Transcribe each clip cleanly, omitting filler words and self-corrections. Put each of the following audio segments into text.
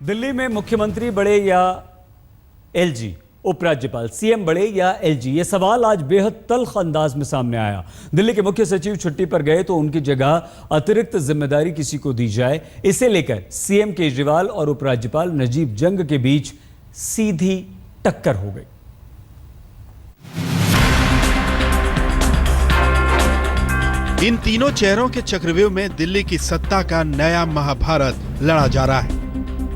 दिल्ली में मुख्यमंत्री बड़े या एलजी, उपराज्यपाल सीएम बड़े या एलजी, ये सवाल आज बेहद तल्ख अंदाज में सामने आया। दिल्ली के मुख्य सचिव छुट्टी पर गए तो उनकी जगह अतिरिक्त जिम्मेदारी किसी को दी जाए, इसे लेकर सीएम केजरीवाल और उपराज्यपाल नजीब जंग के बीच सीधी टक्कर हो गई। इन तीनों चेहरों के चक्रव्यूह में दिल्ली की सत्ता का नया महाभारत लड़ा जा रहा है।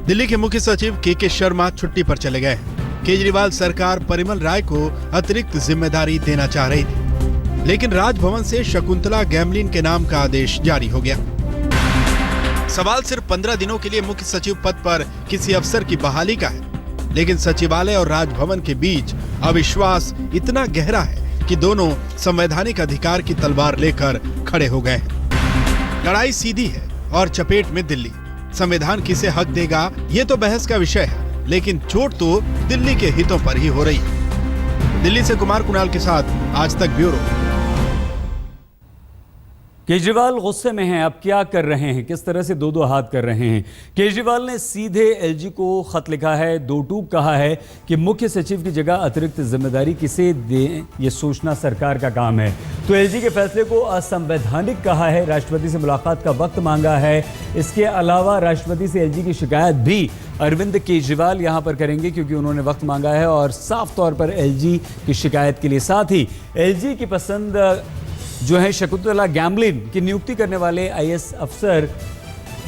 दिल्ली के मुख्य सचिव के शर्मा छुट्टी पर चले गए हैं। केजरीवाल सरकार परिमल राय को अतिरिक्त जिम्मेदारी देना चाह रही थी, लेकिन राजभवन से शकुंतला गैमलिन के नाम का आदेश जारी हो गया। सवाल सिर्फ 15 दिनों के लिए मुख्य सचिव पद पर किसी अफसर की बहाली का है, लेकिन सचिवालय और राजभवन के बीच अविश्वास इतना गहरा है कि दोनों संवैधानिक अधिकार की तलवार लेकर खड़े हो गए हैं। लड़ाई सीधी है और चपेट में दिल्ली। संविधान किसे हक देगा, ये तो बहस का विषय है, लेकिन चोट तो दिल्ली के हितों पर ही हो रही है। दिल्ली से कुमार कुणाल के साथ आज तक ब्यूरो। केजरीवाल गुस्से में हैं। अब क्या कर रहे हैं, किस तरह से दो हाथ कर रहे हैं। केजरीवाल ने सीधे एलजी को खत लिखा है, दो टूक कहा है कि मुख्य सचिव की जगह अतिरिक्त जिम्मेदारी किसे दें, ये सोचना सरकार का काम है। तो एलजी के फैसले को असंवैधानिक कहा है, राष्ट्रपति से मुलाकात का वक्त मांगा है। इसके अलावा राष्ट्रपति से एलजी की शिकायत भी अरविंद केजरीवाल यहां पर करेंगे, क्योंकि उन्होंने वक्त मांगा है और साफ तौर पर एलजी की शिकायत के लिए। साथ ही एलजी की पसंद जो है शकुंतला गैमलिन की नियुक्ति करने वाले आईएएस अफसर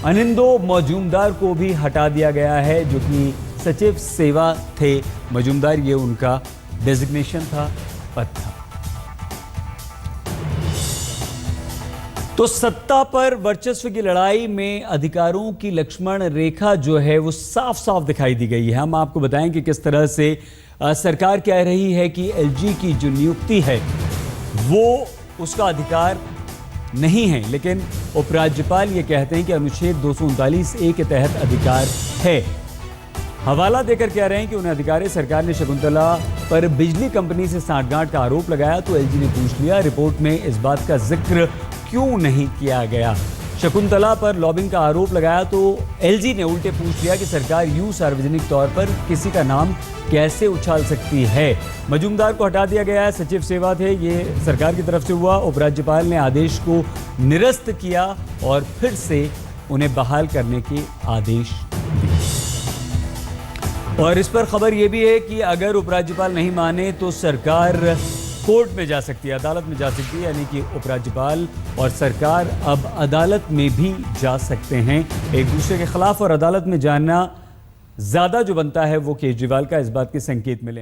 अनिंदो मजूमदार को भी हटा दिया गया है, जो कि सचिव सेवा थे। मजूमदार ये उनका डेजिग्नेशन था, पद था। तो सत्ता पर वर्चस्व की लड़ाई में अधिकारों की लक्ष्मण रेखा जो है वो साफ साफ दिखाई दी गई है। हम आपको बताएं कि किस तरह से सरकार कह रही है कि एलजी की जो नियुक्ति है वो उसका अधिकार नहीं है, लेकिन उपराज्यपाल ये कहते हैं कि अनुच्छेद 239(a) के तहत अधिकार है। हवाला देकर कह रहे हैं कि उन्हें अधिकार है। सरकार ने शकुंतला पर बिजली कंपनी से सांठगांठ का आरोप लगाया तो एलजी ने पूछ लिया, रिपोर्ट में इस बात का जिक्र क्यों नहीं किया गया। शकुंतला पर लॉबिंग का आरोप लगाया तो एलजी ने उल्टे पूछ लिया कि सरकार यूं सार्वजनिक तौर पर किसी का नाम कैसे उछाल सकती है। मजूमदार को हटा दिया गया है, सचिव सेवा थे, ये सरकार की तरफ से हुआ। उपराज्यपाल ने आदेश को निरस्त किया और फिर से उन्हें बहाल करने के आदेश दिए। और इस पर खबर यह भी है कि अगर उपराज्यपाल नहीं माने तो सरकार कोर्ट में जा सकती है, अदालत में जा सकती है, यानी कि उपराज्यपाल और सरकार अब अदालत में भी जा सकते हैं एक दूसरे के खिलाफ। और अदालत में जाना ज्यादा जो बनता है वो केजरीवाल का, इस बात के संकेत मिले हैं।